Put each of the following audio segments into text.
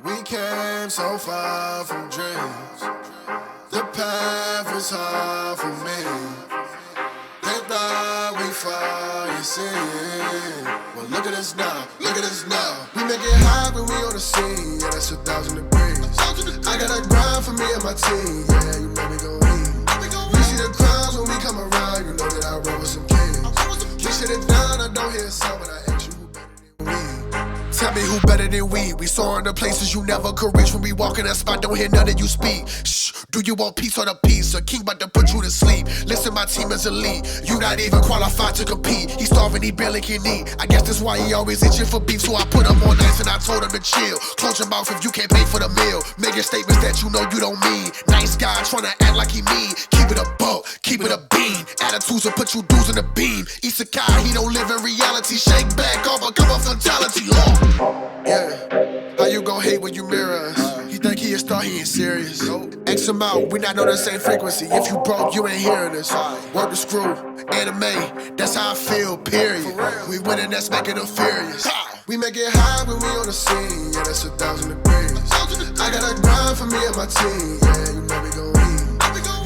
We came so far from dreams. The path was hard for me. They thought we fall in sin. Well, look at us now, look at us now. We make it hot when we on the scene. Yeah, that's 1,000 degrees. I got a grind for me and my team. Yeah, you know we gon' eat. You see the crowds when we come around. You know that I roll with some kings. We shit it down, I don't hear a sound, but I ask you who better than we. Tell me who better than we. We soaring to places you never could reach. When we walk in that spot, don't hear none of you speak. Shh, do you want peace or the peace? A king about to put you to sleep. Listen, my team is elite. You not even qualified to compete. He starving, he barely can eat. I guess that's why he always itching for beef. So I put him on ice and I told him to chill. Close your mouth if you can't pay for the meal. Making statements that you know you don't mean. Nice guy trying to act like he mean. Keep it a buck, keep it a bean. Attitudes will put you dudes in the beam. Isekai, he don't live in reality. Shake back off, come up fatality. Yeah, how you gon' hate when you mirror us? He think he a star, he ain't serious. X him out, we not on the same frequency. If you broke, you ain't hearing us. Work the screw, anime, that's how I feel, period. We winning, that's making them furious. We make it high when we on the scene, yeah, that's 1,000 degrees. I got a grind for me and my team, yeah, you know we gon' eat.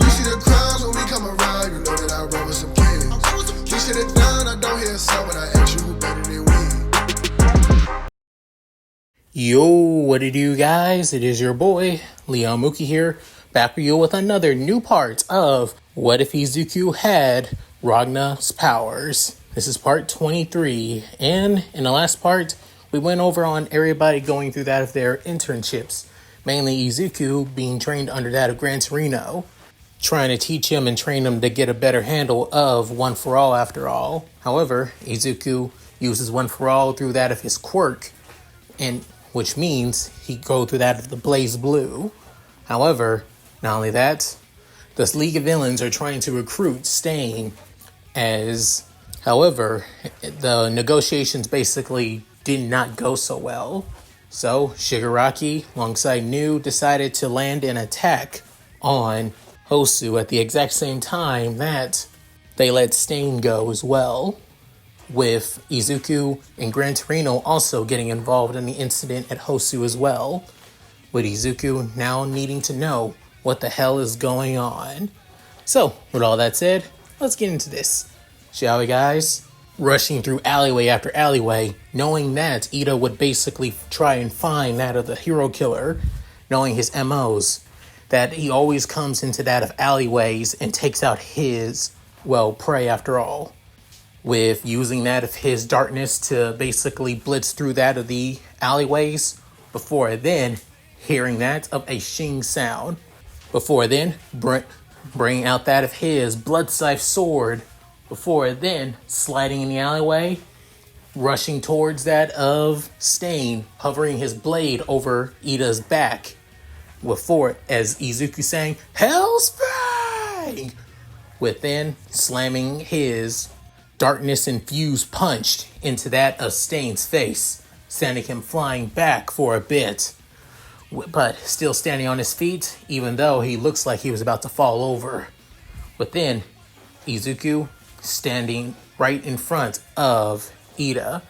You see the crowds when we come around, you know that I roll with some kings. We shit it down, I don't hear a sound, but I ask you who better than we. Yo, what it do, guys? It is your boy, Leon Mookie here, back with you with another new part of What If Izuku Had Ragna's Powers. This is part 23, and in the last part, we went over on everybody going through that of their internships, mainly Izuku being trained under that of Gran Torino, trying to teach him and train him to get a better handle of One For All after all. However, Izuku uses One For All through that of his quirk, and which means he go through that of the BlazBlue. However, not only that, this League of Villains are trying to recruit Stain as... However, the negotiations basically did not go so well. So, Shigaraki, alongside Nu, decided to land an attack on Hosu at the exact same time that they let Stain go as well, with Izuku and Gran Torino also getting involved in the incident at Hosu as well, with Izuku now needing to know what the hell is going on. So, with all that said, let's get into this, shall we, guys? Rushing through alleyway after alleyway, knowing that Ida would basically try and find that of the hero killer, knowing his MOs, that he always comes into that of alleyways and takes out his, well, prey after all, with using that of his darkness to basically blitz through that of the alleyways, before then hearing that of a shing sound, before then bringing out that of his blood scythe sword, before then sliding in the alleyway, rushing towards that of Stain, hovering his blade over Ida's back, before, as Izuku saying, "Hell's Fang!" with then slamming his darkness-infused punch into that of Stain's face, sending him flying back for a bit, but still standing on his feet, even though he looks like he was about to fall over. But then, Izuku standing right in front of Ida,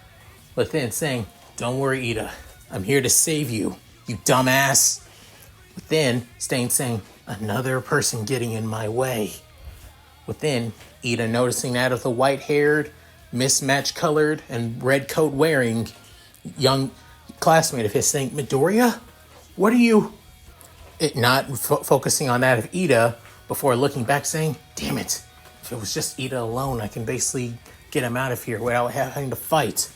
but then saying, "Don't worry, Ida, I'm here to save you, you dumbass." But then, Stain saying, "Another person getting in my way." Within, Ida noticing that of the white-haired, mismatched colored, and red coat wearing young classmate of his saying, "Midoriya, what are you?" It not focusing on that of Ida before looking back saying, "Damn it, if it was just Ida alone, I can basically get him out of here without having to fight.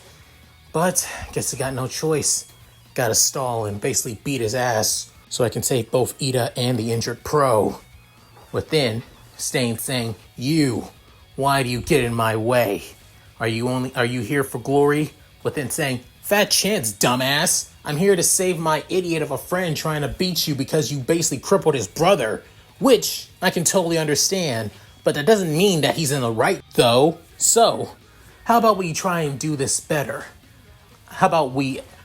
But I guess I got no choice. Gotta stall and basically beat his ass so I can save both Ida and the injured pro." Within, Stain saying, "You, why do you get in my way? Are you here for glory?" Within saying, "Fat chance, dumbass. I'm here to save my idiot of a friend trying to beat you because you basically crippled his brother." Which I can totally understand, but that doesn't mean that he's in the right, though. So, how about we try and do this better? How about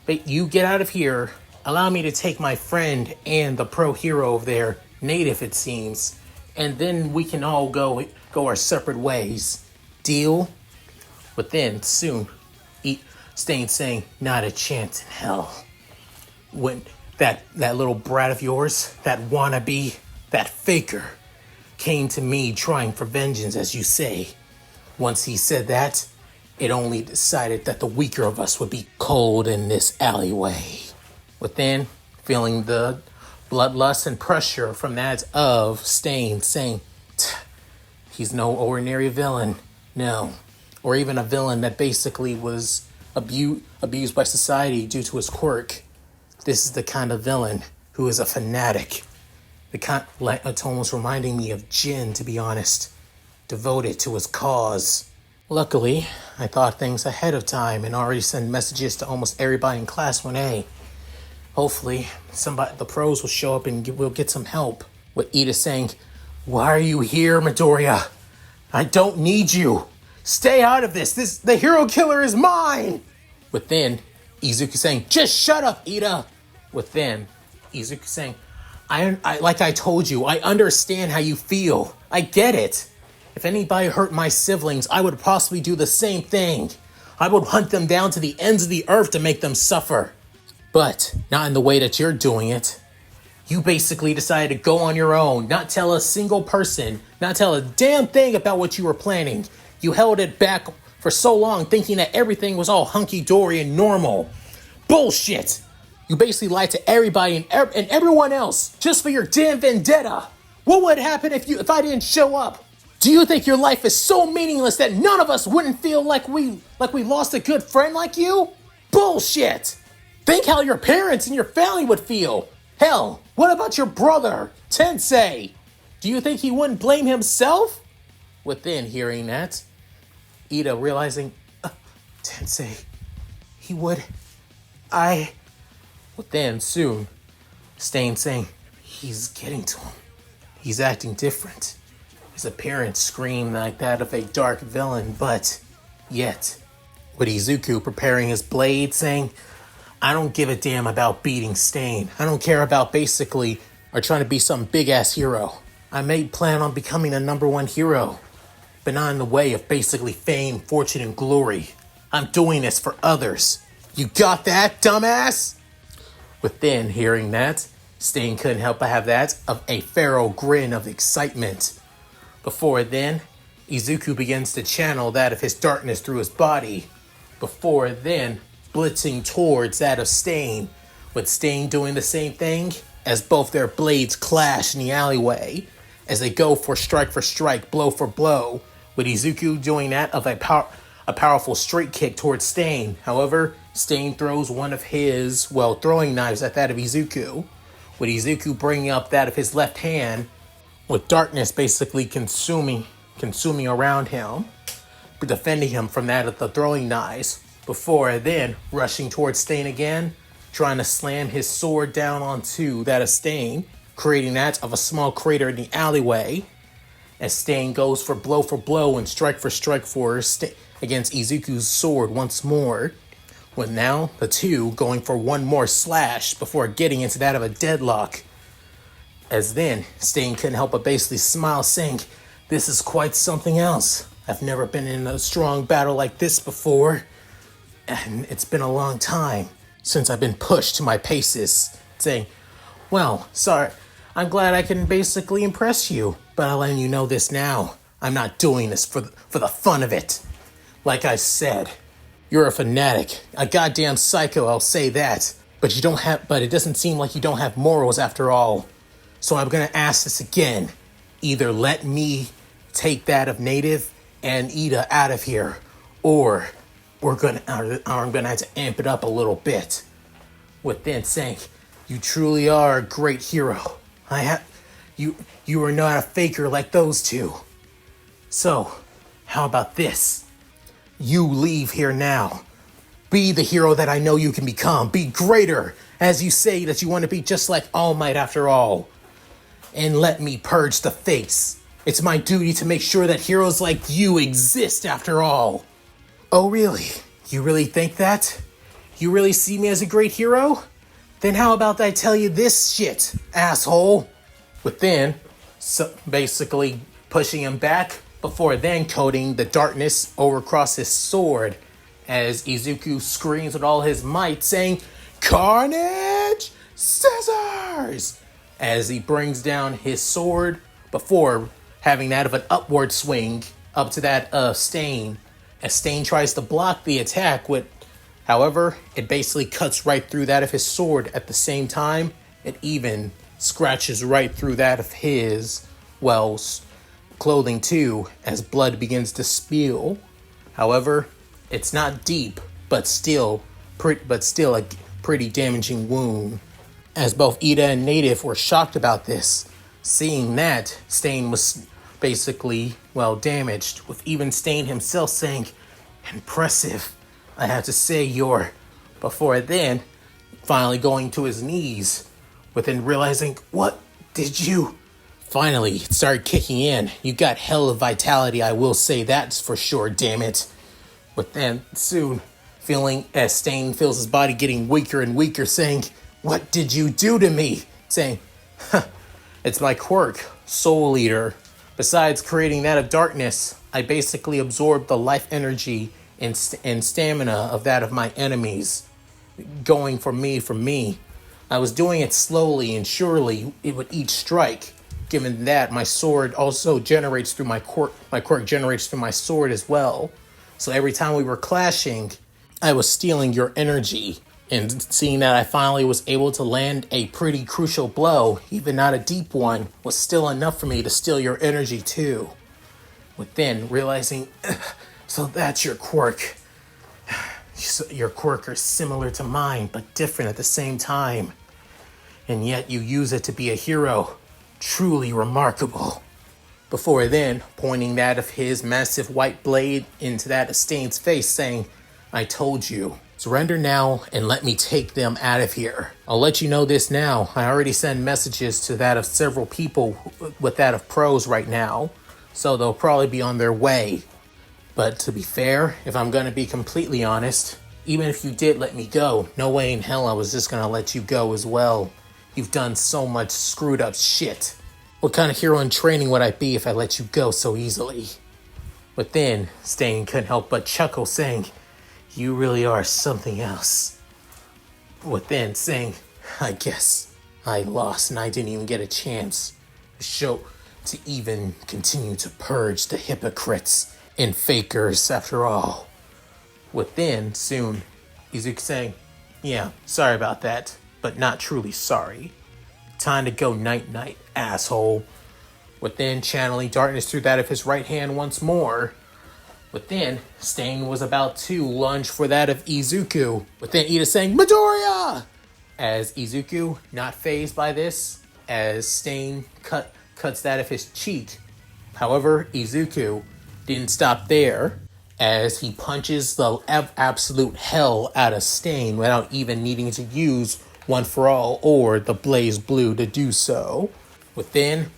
you get out of here, allow me to take my friend and the pro hero over there, native it seems, and then we can all go our separate ways. Deal?" But then, soon, Stain saying, "Not a chance in hell." When that little brat of yours, that wannabe, that faker, came to me trying for vengeance, as you say. Once he said that, it only decided that the weaker of us would be cold in this alleyway. Within, feeling the bloodlust and pressure from that of Stain, saying, he's no ordinary villain, no. Or even a villain that basically was abused by society due to his quirk. This is the kind of villain who is a fanatic. It's almost reminding me of Jin, to be honest. Devoted to his cause. Luckily, I thought things ahead of time and already sent messages to almost everybody in Class 1A. Hopefully, the pros will show up and we'll get some help. With Ida saying, "Why are you here, Midoriya? I don't need you. Stay out of this. The hero killer is mine." Within, Izuku saying, "Just shut up, Ida." Within, Izuku saying, I like I told you, I understand how you feel. I get it. If anybody hurt my siblings, I would possibly do the same thing. I would hunt them down to the ends of the earth to make them suffer. But not in the way that you're doing it. You basically decided to go on your own, not tell a single person, not tell a damn thing about what you were planning. You held it back for so long thinking that everything was all hunky-dory and normal. Bullshit! You basically lied to everybody and everyone else just for your damn vendetta. What would happen if I didn't show up? Do you think your life is so meaningless that none of us wouldn't feel like we lost a good friend like you? Bullshit! Think how your parents and your family would feel. Hell, what about your brother, Tensei? Do you think he wouldn't blame himself? Within hearing that, Ida realizing, Tensei, he would. Within soon, Stain saying, he's getting to him. He's acting different. His appearance screamed like that of a dark villain, but yet, with Izuku preparing his blade, saying, I don't give a damn about beating Stain. I don't care about basically or trying to be some big-ass hero. I may plan on becoming a #1 hero, but not in the way of basically fame, fortune, and glory. I'm doing this for others. You got that, dumbass? Within hearing that, Stain couldn't help but have that of a feral grin of excitement. Before then, Izuku begins to channel that of his darkness through his body. Before then, blitzing towards that of Stain, with Stain doing the same thing as both their blades clash in the alleyway, as they go for strike, blow for blow, with Izuku doing that of a powerful straight kick towards Stain. However, Stain throws one of his, throwing knives at that of Izuku, with Izuku bringing up that of his left hand, with darkness basically consuming around him, defending him from that of the throwing knives, before then rushing towards Stain again, trying to slam his sword down onto that of Stain, creating that of a small crater in the alleyway, as Stain goes for blow and strike for against Izuku's sword once more, with now the two going for one more slash before getting into that of a deadlock. As then, Stain couldn't help but basically smile, saying, this is quite something else. I've never been in a strong battle like this before, and it's been a long time since I've been pushed to my paces, saying, well, sorry, I'm glad I can basically impress you, but I'll let you know this now. I'm not doing this for the fun of it. Like I said, you're a fanatic, a goddamn psycho, I'll say that, but it doesn't seem like you don't have morals after all. So I'm gonna ask this again. Either let me take that of Native and Ida out of here, or I'm gonna have to amp it up a little bit. With then saying, you truly are a great hero. You are not a faker like those two. So, how about this? You leave here now. Be the hero that I know you can become. Be greater, as you say that you want to be just like All Might after all. And let me purge the face. It's my duty to make sure that heroes like you exist after all. Oh really? You really think that? You really see me as a great hero? Then how about I tell you this shit, asshole? Within, basically pushing him back, before then coding the darkness over across his sword, as Izuku screams with all his might, saying, Carnage! scissors, as he brings down his sword before having that of an upward swing up to that of Stain. As Stain tries to block the attack with, however, it basically cuts right through that of his sword. At the same time, it even scratches right through that of his, well, clothing too, as blood begins to spill. However, it's not deep, but still a pretty damaging wound. As both Ida and Native were shocked about this, seeing that Stain was basically, well, damaged, with even Stain himself saying, "Impressive, I have to say you're," before then, finally going to his knees, within realizing, "What did you?" Finally, it started kicking in. You got hell of vitality, I will say that's for sure, damn it. But then, soon, feeling as Stain feels his body getting weaker and weaker, saying, "What did you do to me?" Saying, "It's my quirk, Soul Eater. Besides creating that of darkness, I basically absorbed the life energy and stamina of that of my enemies, going for me. I was doing it slowly and surely with each strike. Given that my sword also generates through my quirk generates through my sword as well. So every time we were clashing, I was stealing your energy. And seeing that I finally was able to land a pretty crucial blow, even not a deep one, was still enough for me to steal your energy too." With then realizing, "So that's your quirk. Your quirk are similar to mine, but different at the same time. And yet you use it to be a hero. Truly remarkable." Before then, pointing that of his massive white blade into that of Stain's face, saying, "I told you. Surrender now and let me take them out of here. I'll let you know this now. I already send messages to that of several people with that of pros right now, so they'll probably be on their way. But to be fair, if I'm going to be completely honest, even if you did let me go, no way in hell I was just going to let you go as well. You've done so much screwed up shit. What kind of hero in training would I be if I let you go so easily?" But then, Stain couldn't help but chuckle, saying, "You really are something else." With then saying, "I guess I lost and I didn't even get a chance to even continue to purge the hypocrites and fakers after all." With then, soon, Izuku saying, "Yeah, sorry about that, but not truly sorry. Time to go night-night, asshole." With then, channeling darkness through that of his right hand once more. But then, Stain was about to lunge for that of Izuku. But then Ida saying, "Midoriya!" As Izuku, not fazed by this, as Stain cuts that of his cheek. However, Izuku didn't stop there, as he punches the absolute hell out of Stain without even needing to use One for All or the BlazBlue to do so. Within,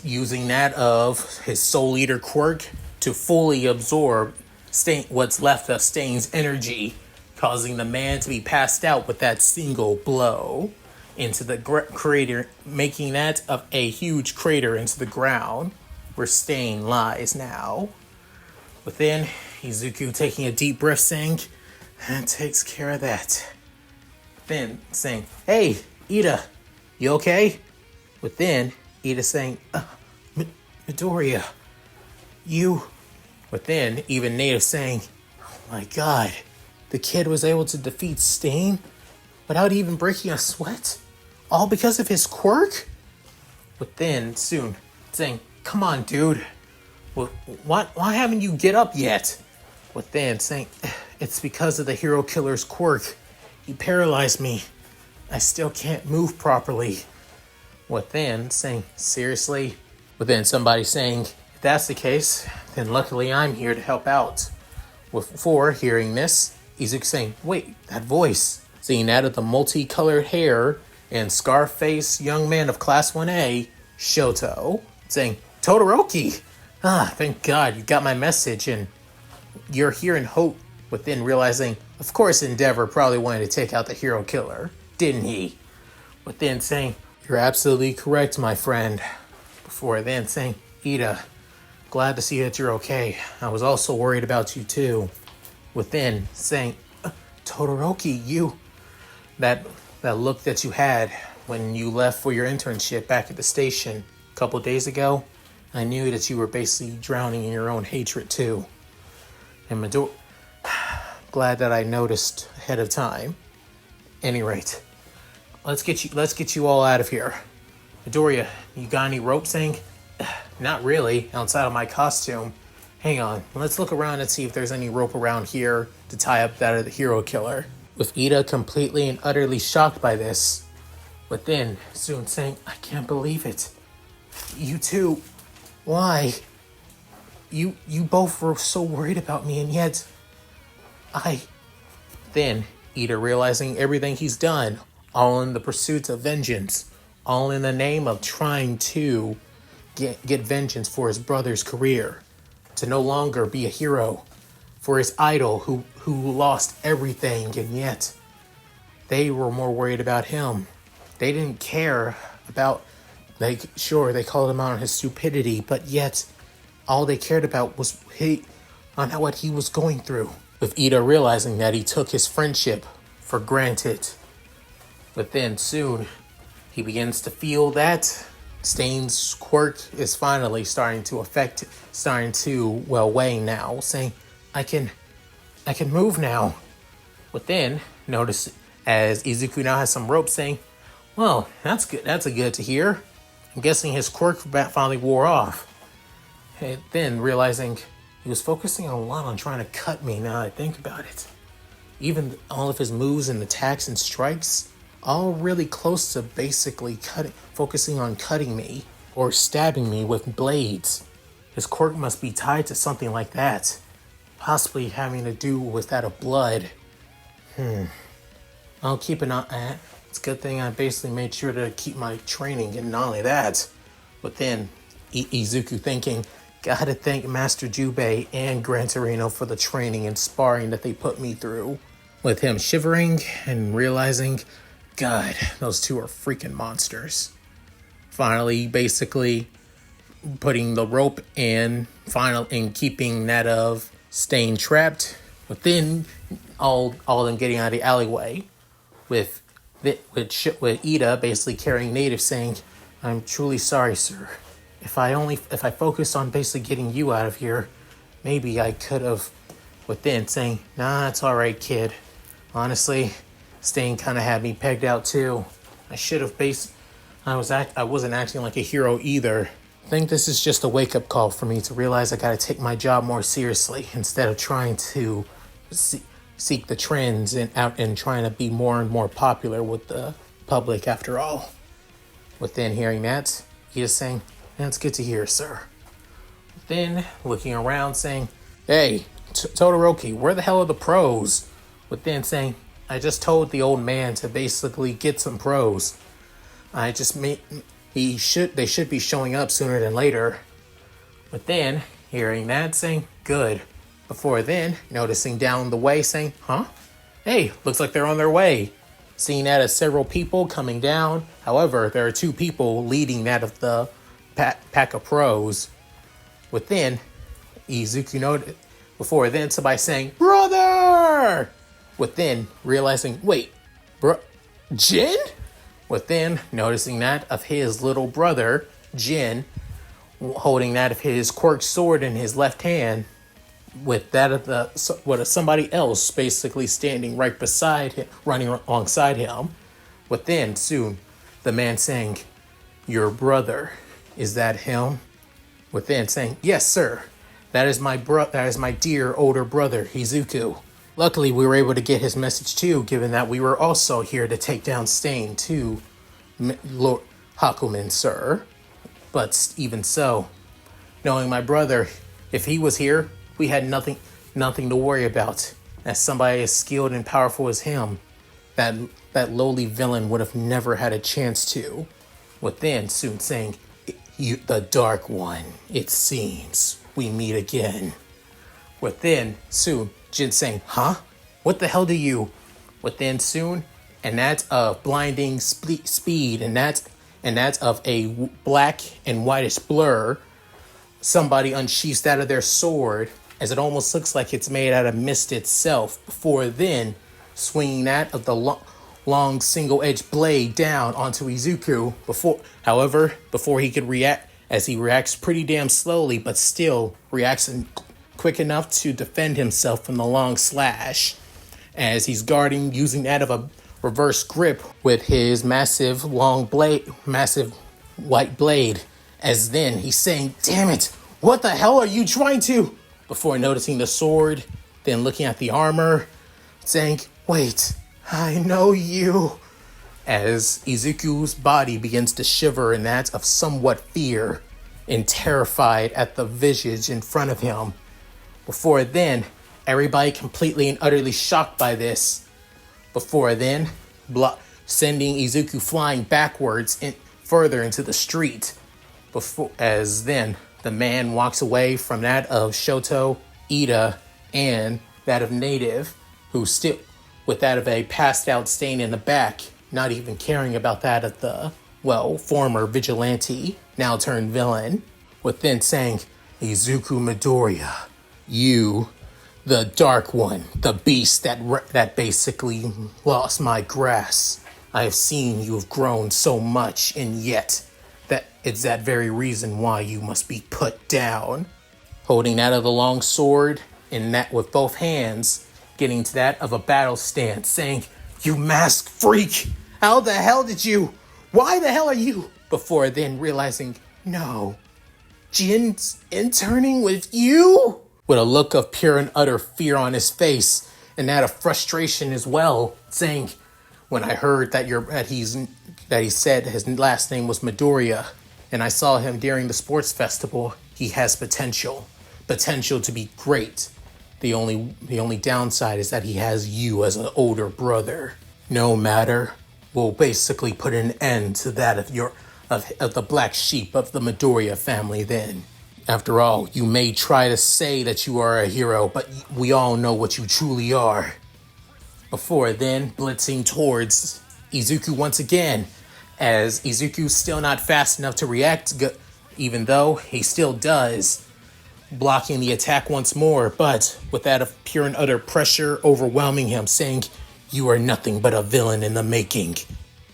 using that of his Soul Eater quirk to fully absorb what's left of Stain's energy, causing the man to be passed out with that single blow into the crater, making that of a huge crater into the ground where Stain lies now. Within, Izuku taking a deep breath, saying, "That takes care of that." Then saying, "Hey, Ida, you okay?" Within, Ida saying, "Midoriya, you..." Within, even Native saying, "Oh my god, the kid was able to defeat Stain without even breaking a sweat? All because of his quirk?" Within, soon, saying, "Come on, dude. Why haven't you get up yet?" Within, saying, "It's because of the hero killer's quirk. He paralyzed me. I still can't move properly." Within, saying, "Seriously?" Within, somebody saying, "If that's the case, then luckily I'm here to help out." Before hearing this, Izuku saying, "Wait, that voice." Seeing that of the multicolored hair and scar-faced young man of Class 1A, Shoto, saying, "Todoroki! Thank God you got my message and you're here in hope." Within realizing, of course Endeavor probably wanted to take out the hero killer, didn't he? Within saying, "You're absolutely correct, my friend." Before then saying, "Ida, glad to see that you're okay. I was also worried about you too." Within saying, "Todoroki, you..." That that look that you had when you left for your internship back at the station a couple days ago, I knew that you were basically drowning in your own hatred too. And glad that I noticed ahead of time. Any rate, let's get you all out of here. Midoriya, you got any rope saying? Not really, outside of my costume. Hang on, let's look around and see if there's any rope around here to tie up that of the hero killer. With Ida completely and utterly shocked by this, but then soon saying, I can't believe it. You two, why? You both were so worried about me, and yet Then Ida realizing everything he's done, all in the pursuit of vengeance, all in the name of trying to get vengeance for his brother's career, to no longer be a hero, for his idol who lost everything, and yet they were more worried about him. They didn't care about, they called him out on his stupidity, but yet all they cared about was what he was going through. With Ida realizing that he took his friendship for granted. But then soon he begins to feel that Stain's quirk is finally starting to wane now, saying, I can move now. But then notice as Izuku now has some rope saying, well, that's good. That's good to hear. I'm guessing his quirk finally wore off. And then realizing he was focusing a lot on trying to cut me now I think about it. Even all of his moves and attacks and strikes, all really close to basically focusing on cutting me or stabbing me with blades. His quirk must be tied to something like that, possibly having to do with that of blood. I'll keep an eye. It's a good thing I basically made sure to keep my training, and not only that, but then Izuku thinking, gotta thank Master Jubei and Gran Torino for the training and sparring that they put me through. With him shivering and realizing, God, those two are freaking monsters. Finally, basically putting the rope in, and keeping that of Stain trapped within all them getting out of the alleyway. With Ida basically carrying Native saying, I'm truly sorry, sir. If I focused on basically getting you out of here, maybe I could have. Within saying, nah, it's all right, kid. Honestly, Stain kind of had me pegged out too. I should have I wasn't acting like a hero either. I think this is just a wake-up call for me to realize I gotta take my job more seriously instead of trying to seek the trends and trying to be more and more popular with the public after all. Within hearing that, he is saying, that's good to hear, sir. Then looking around saying, hey, Todoroki, where the hell are the pros? Within saying, I just told the old man to basically get some pros. They should be showing up sooner than later. But then, hearing that, saying, good. Before then, noticing down the way, saying, huh? Hey, looks like they're on their way. Seeing that as several people coming down. However, there are two people leading that of the pack of pros. Within, Izuku noted, before then, somebody saying, brother! Within, realizing, wait, Jin? Within, noticing that of his little brother, Jin, holding that of his quirk sword in his left hand, with that of somebody else basically standing right beside him, running alongside him. Within, soon, the man saying, your brother, is that him? Within, saying, yes, sir. That is my dear older brother, Izuku. Luckily, we were able to get his message too, given that we were also here to take down Stain too, Lord Hakumen, sir. But even so, knowing my brother, if he was here, we had nothing to worry about. As somebody as skilled and powerful as him, that lowly villain would have never had a chance to. Within, soon saying, you, the Dark One, it seems we meet again. Within, soon, Jin saying, huh? What the hell do you? Within, soon, and that's of blinding speed, and that's of a black and whitish blur. Somebody unsheaths that of their sword, as it almost looks like it's made out of mist itself. Before then, swinging that of the long single-edged blade down onto Izuku before he could react, as he reacts pretty damn slowly, but still reacts quick enough to defend himself from the long slash, as he's guarding using that of a reverse grip with his massive white blade, as then he's saying, "Damn it, what the hell are you trying to?" Before noticing the sword, then looking at the armor, saying, "Wait, I know you." As Izuku's body begins to shiver in that of somewhat fear and terrified at the visage in front of him. Before then, everybody completely and utterly shocked by this. Before then, sending Izuku flying backwards further into the street. As then, the man walks away from that of Shoto, Ida, and that of Native, who still, with that of a passed out stain in the back, not even caring about that of the, former vigilante, now turned villain, with then saying, "Izuku Midoriya, you, the Dark One, the beast that basically lost my grasp. I have seen you have grown so much, and yet it's that very reason why you must be put down." Holding that of the long sword, and that with both hands, getting to that of a battle stance, saying, "You masked freak! Why the hell are you?" Before then realizing, "No, Jin's interning with you?" With a look of pure and utter fear on his face, and that of frustration as well, saying, "When I heard that he said his last name was Midoriya, and I saw him during the sports festival, he has potential to be great. The only downside is that he has you as an older brother. No matter, we'll basically put an end to that of the black sheep of the Midoriya family then. After all, you may try to say that you are a hero, but we all know what you truly are." Before then, blitzing towards Izuku once again, as Izuku's still not fast enough to react, even though he still does, blocking the attack once more, but with that of pure and utter pressure overwhelming him, saying, "You are nothing but a villain in the making.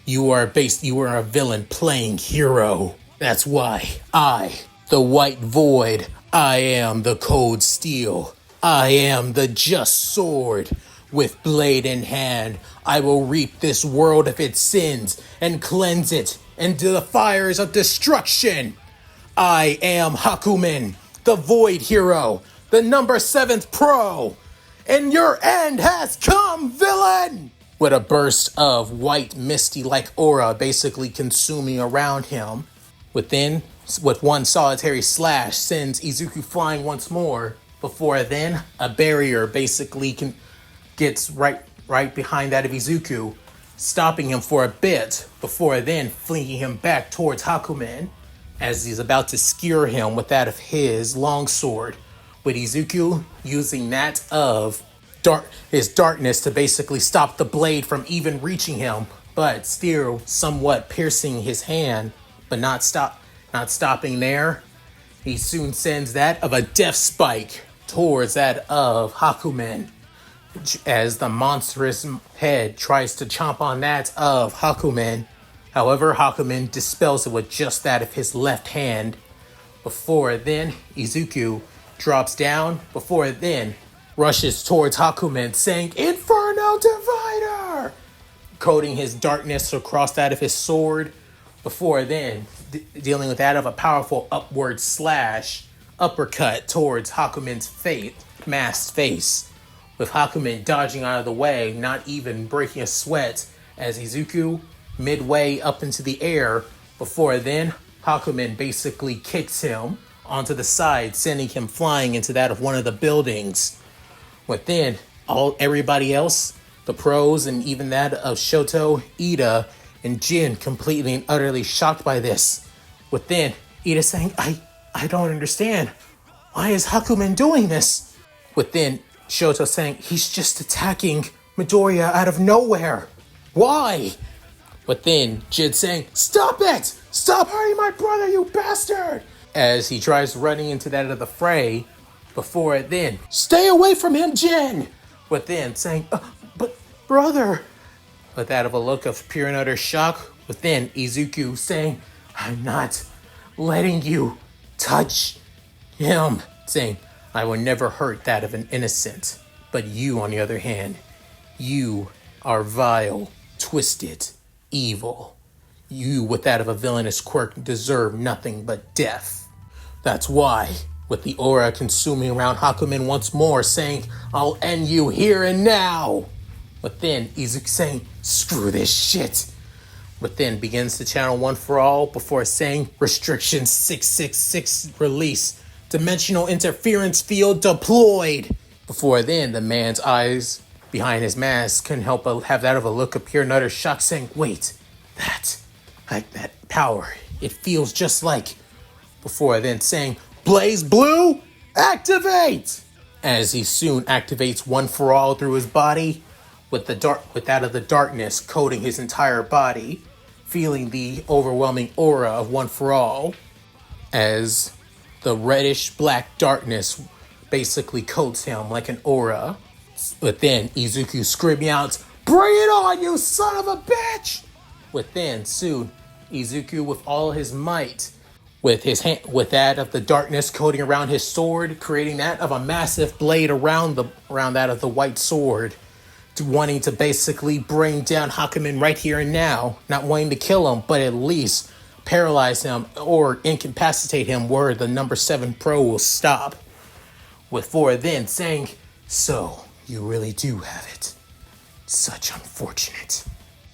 You are a villain playing hero. That's why I, the White Void, I am the Cold Steel. I am the Just Sword. With blade in hand, I will reap this world of its sins and cleanse it into the fires of destruction. I am Hakumen, the Void Hero, the number 7th Pro, and your end has come, villain!" With a burst of white misty-like aura basically consuming around him. With one solitary slash, sends Izuku flying once more. Before then, a barrier basically gets right behind that of Izuku, stopping him for a bit, before then flinging him back towards Hakumen, as he's about to skewer him with that of his longsword, with Izuku using that of his darkness to basically stop the blade from even reaching him, but still somewhat piercing his hand, but not stopping there. He soon sends that of a death spike towards that of Hakumen, as the monstrous head tries to chomp on that of Hakumen. However, Hakumen dispels it with just that of his left hand. Before then, Izuku drops down. Before then, rushes towards Hakumen, saying, "Inferno Divider!" coating his darkness across that of his sword. Before then, dealing with that of a powerful upward slash, uppercut towards Hakumen's masked face, with Hakumen dodging out of the way, not even breaking a sweat, as Izuku, midway up into the air. Before then, Hakumen basically kicks him onto the side, sending him flying into that of one of the buildings. Within, everybody else, the pros, and even that of Shoto, Ida, and Jin, completely and utterly shocked by this. Within, Ida saying, I don't understand. Why is Hakumen doing this?" Within, Shoto saying, "He's just attacking Midoriya out of nowhere. Why?" Within, Jin saying, "Stop it! Stop hurting my brother, you bastard!" As he tries running into that of the fray. Before it then, "Stay away from him, Jin!" Within, saying, "But brother..." with that of a look of pure and utter shock. Within Izuku saying, I'm not letting you touch him. Saying, I will never hurt that of an innocent. But you, on the other hand, you are vile, twisted, evil. You, with that of a villainous quirk, deserve nothing but death. That's why, with the aura consuming around Hakumen once more, saying, I'll end you here and now. Within, Izuku saying, screw this shit. Within begins to channel One for All before saying, Restriction 666 release. Dimensional interference field deployed. Before then, the man's eyes behind his mask couldn't help but have that of a look of pure and utter shock, saying, wait, that power, it feels just like. Before then saying, BlazBlue, activate! As he soon activates One for All through his body, with that of the darkness coating his entire body, feeling the overwhelming aura of One for All, as the reddish black darkness basically coats him like an aura. But then Izuku screaming out, bring it on, you son of a bitch! Within, soon, Izuku with all his might, with his hand, with that of the darkness coating around his sword, creating that of a massive blade around that of the white sword, wanting to basically bring down Hakumen right here and now, not wanting to kill him, but at least paralyze him or incapacitate him where the number 7 pro will stop. With 4 then saying, so you really do have it. Such unfortunate.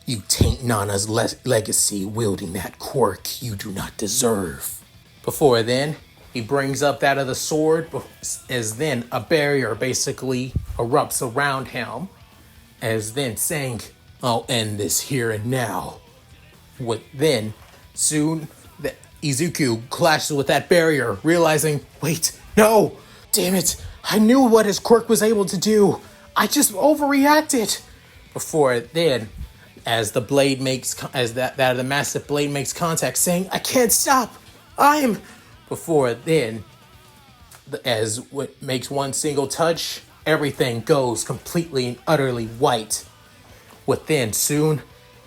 You taint Nana's legacy wielding that quirk you do not deserve. Before then, he brings up that of the sword, as then a barrier basically erupts around him, as then saying, I'll end this here and now. With then, soon, Izuku clashes with that barrier, realizing, wait, no, damn it, I knew what his quirk was able to do. I just overreacted. Before then, as the blade makes, as that of the massive blade makes contact, saying, I can't stop. Before then, as what makes one single touch, everything goes completely and utterly white. Within, soon,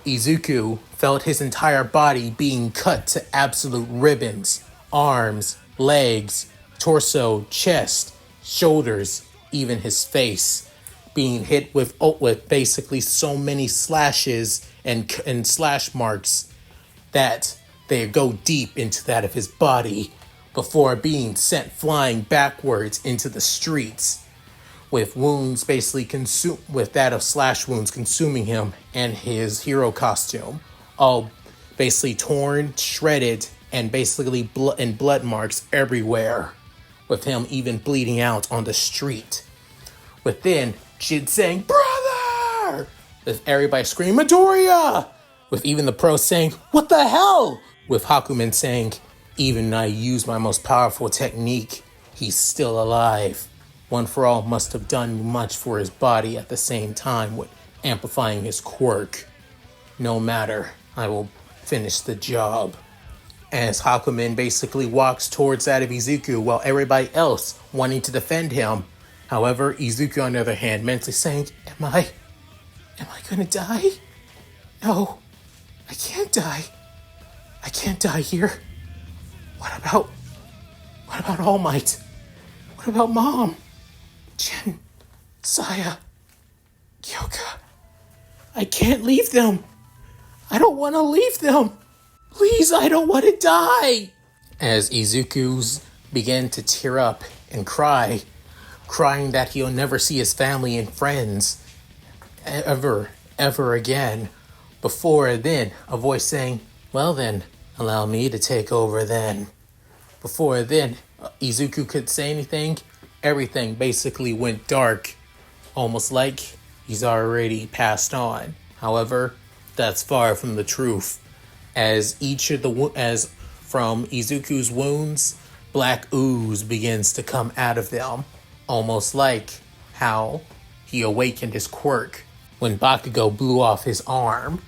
Izuku felt his entire body being cut to absolute ribbons. Arms, legs, torso, chest, shoulders, even his face, being hit with basically so many slashes and slash marks that they go deep into that of his body before being sent flying backwards into the streets, with wounds basically with that of slash wounds consuming him and his hero costume, all basically torn, shredded, and basically blood marks everywhere, with him even bleeding out on the street. Within, Jid saying, brother! With everybody screaming, Midoriya! With even the pros saying, what the hell? With Hakumen saying, even I use my most powerful technique, he's still alive. One for All must have done much for his body at the same time with amplifying his quirk. No matter, I will finish the job. As Hakumen basically walks towards that of Izuku while everybody else wanting to defend him. However, Izuku on the other hand mentally saying, Am I gonna die? No, I can't die. I can't die here. What about All Might? What about Mom? Jin, Saya, Kyoka. I can't leave them. I don't want to leave them. Please, I don't want to die. As Izuku began to tear up and cry, crying that he'll never see his family and friends ever again. Before then, a voice saying, well then, allow me to take over then. Before then, Izuku could say anything. Everything basically went dark, almost like he's already passed on. However, that's far from the truth. As from Izuku's wounds, black ooze begins to come out of them, almost like how he awakened his quirk when Bakugo blew off his arm.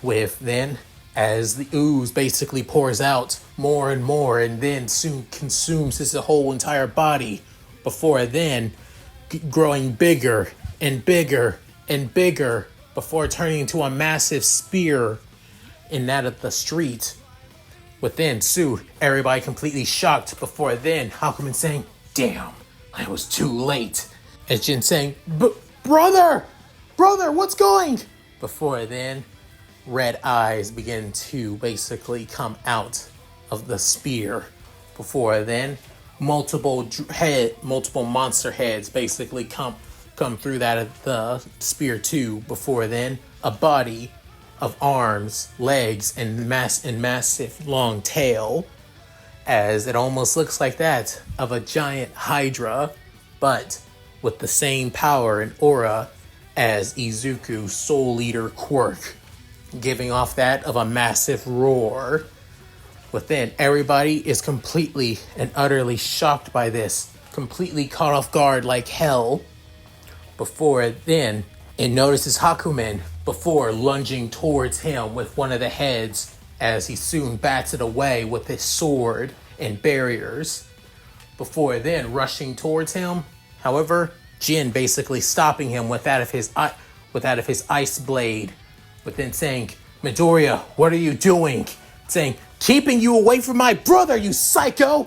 With then, as the ooze basically pours out more and more, and then soon consumes his whole entire body. Before then, growing bigger and bigger and bigger before turning into a massive spear in that of the street. Within, Sue, everybody completely shocked. Before then, Hakumen saying, "Damn, I was too late." As Jin saying, Brother, what's going?" Before then, red eyes begin to basically come out of the spear. Before then, multiple monster heads basically come through that of the spear too. Before then, a body of arms, legs, and massive long tail, as it almost looks like that of a giant hydra, but with the same power and aura as Izuku's Soul Eater quirk, giving off that of a massive roar. Within, everybody is completely and utterly shocked by this, completely caught off guard like hell. Before then, it notices Hakumen before lunging towards him with one of the heads, as he soon bats it away with his sword and barriers. Before then, rushing towards him, however, Jin basically stopping him with that of his ice blade, but then saying, "Midoriya, what are you doing?" Saying, "Keeping you away from my brother, you psycho!"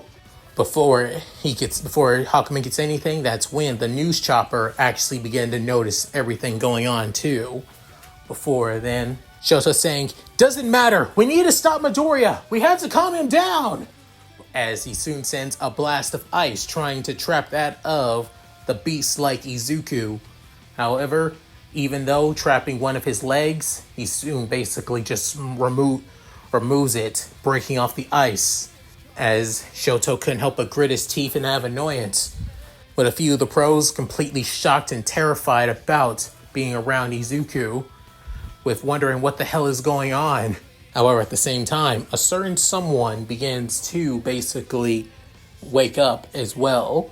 Before Hakumen gets anything, that's when the news chopper actually began to notice everything going on too. Before then, Shoto saying, "Doesn't matter, we need to stop Midoriya, we have to calm him down!" As he soon sends a blast of ice trying to trap that of the beast-like Izuku. However, even though trapping one of his legs, he soon basically just removes it, breaking off the ice, as Shoto couldn't help but grit his teeth and have annoyance. With a few of the pros completely shocked and terrified about being around Izuku, with wondering what the hell is going on. However, at the same time, a certain someone begins to basically wake up as well.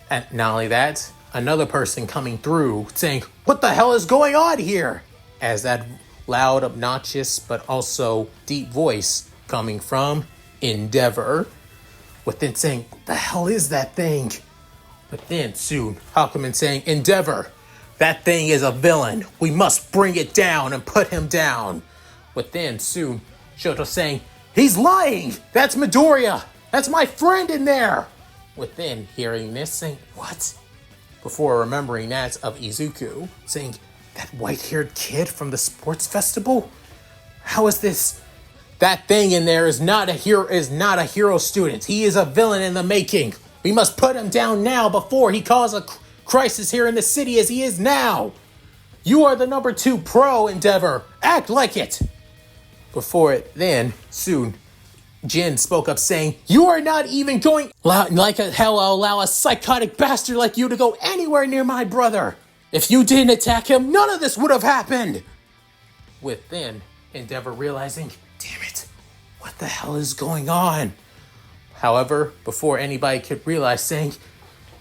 And not only that, another person coming through saying, "What the hell is going on here?" As that loud, obnoxious, but also deep voice coming from Endeavor, within saying, "What the hell is that thing?" But then soon, Hakumen saying, "Endeavor, that thing is a villain. We must bring it down and put him down." Within soon, Shoto saying, "He's lying! That's Midoriya! That's my friend in there!" Within hearing this, saying, "What?" Before remembering that of Izuku, saying, "That white-haired kid from the sports festival? How is this? That thing in there is not a hero student. He is a villain in the making. We must put him down now before he causes a crisis here in the city as he is now. You are the number 2 pro, Endeavor. Act like it." Before it then, soon, Jin spoke up saying, "You are not even going like hell I'll allow a psychotic bastard like you to go anywhere near my brother. If you didn't attack him, none of this would have happened." With then, Endeavor realizing, "Damn it, what the hell is going on?" However, before anybody could realize, saying,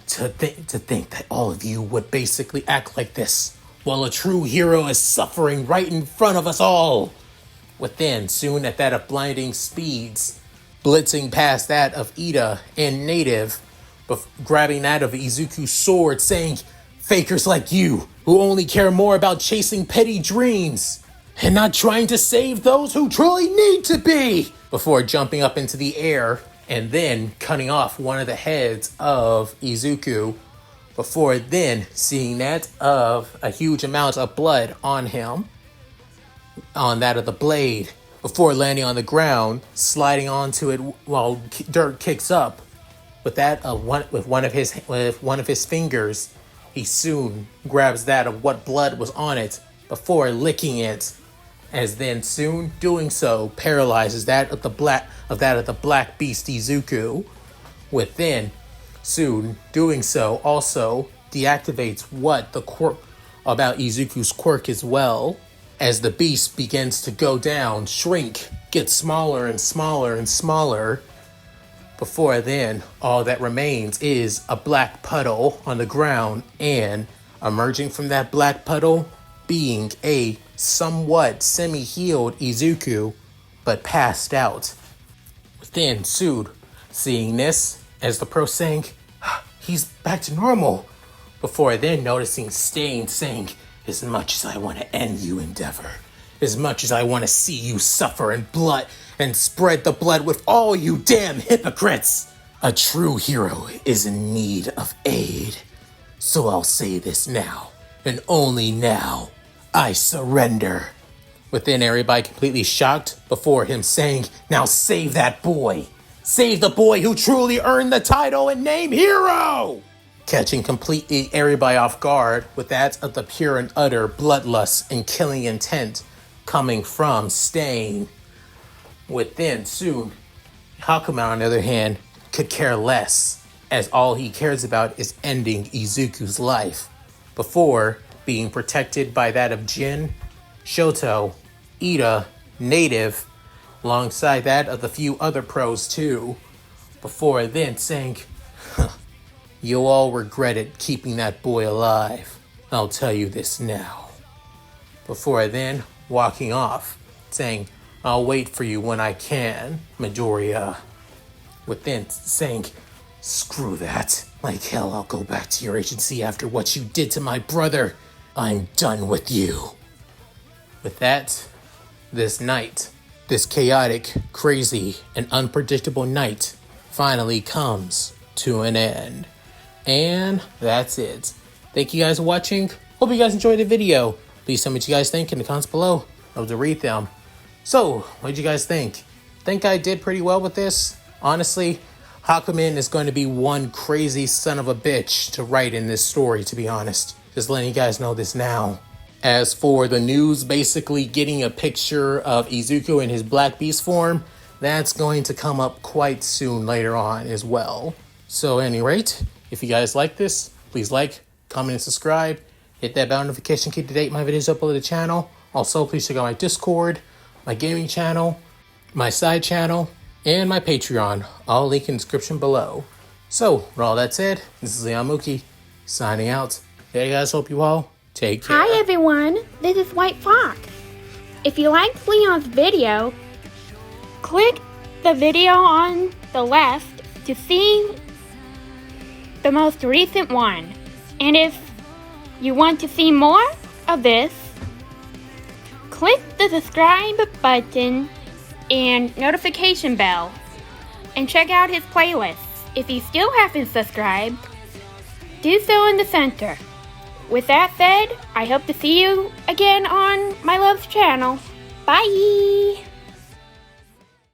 to think that all of you would basically act like this, while a true hero is suffering right in front of us all." Within, soon at that of blinding speeds, blitzing past that of Ida and Native, grabbing that of Izuku's sword, saying, "Fakers like you, who only care more about chasing petty dreams, and not trying to save those who truly need to be," before jumping up into the air, and then cutting off one of the heads of Izuku, before then seeing that of a huge amount of blood on him, on that of the blade, before landing on the ground, sliding onto it while dirt kicks up. With one of his fingers, he soon grabs that of what blood was on it before licking it, as then soon doing so paralyzes that of the black beast Izuku. Within, soon doing so also deactivates what the quirk about Izuku's quirk as well. As the beast begins to go down, shrink, get smaller and smaller and smaller. Before then, all that remains is a black puddle on the ground, and emerging from that black puddle being a somewhat semi-healed Izuku, but passed out. Within, Sood, seeing this, as the pro saying, "He's back to normal." Before then noticing Stain saying, As much as I want to end you, Endeavor, as much as I want to see you suffer in blood and spread the blood with all you damn hypocrites, a true hero is in need of aid. So I'll say this now, and only now, I surrender. Within everybody completely shocked before him saying, now save that boy. Save the boy who truly earned the title and name hero! Catching completely everybody off guard with that of the pure and utter bloodlust and killing intent coming from Stain. Within soon, Hakumen on the other hand could care less, as all he cares about is ending Izuku's life before being protected by that of Jin, Shoto, Ida, Native, alongside that of the few other pros too, before then saying, you'll all regret it keeping that boy alive. I'll tell you this now. Before then, walking off, saying, I'll wait for you when I can, Midoriya. Within saying, screw that. Like hell, I'll go back to your agency after what you did to my brother. I'm done with you. With that, this night, this chaotic, crazy, and unpredictable night finally comes to an end. And that's it. Thank you guys for watching. Hope you guys enjoyed the video. Please tell me what you guys think in the comments below. I love to read them. So, what did you guys think? Think I did pretty well with this? Honestly, Hakumen is going to be one crazy son of a bitch to write in this story, to be honest. Just letting you guys know this now. As for the news basically getting a picture of Izuku in his Black Beast form, that's going to come up quite soon later on as well. So at any rate, if you guys like this, please like, comment, and subscribe. Hit that bell notification, keep to date my videos uploaded to the channel. Also, please check out my Discord, my gaming channel, my side channel, and my Patreon. All linked in the description below. So, with all that said, this is Leon signing out. Hey guys, hope you all take care. Hi everyone, this is White Fox. If you liked Leon's video, click the video on the left to see the most recent one. And if you want to see more of this, click the subscribe button and notification bell and check out his playlists. If you still haven't subscribed, do so in the center. With that said, I hope to see you again on my love's channel. Bye!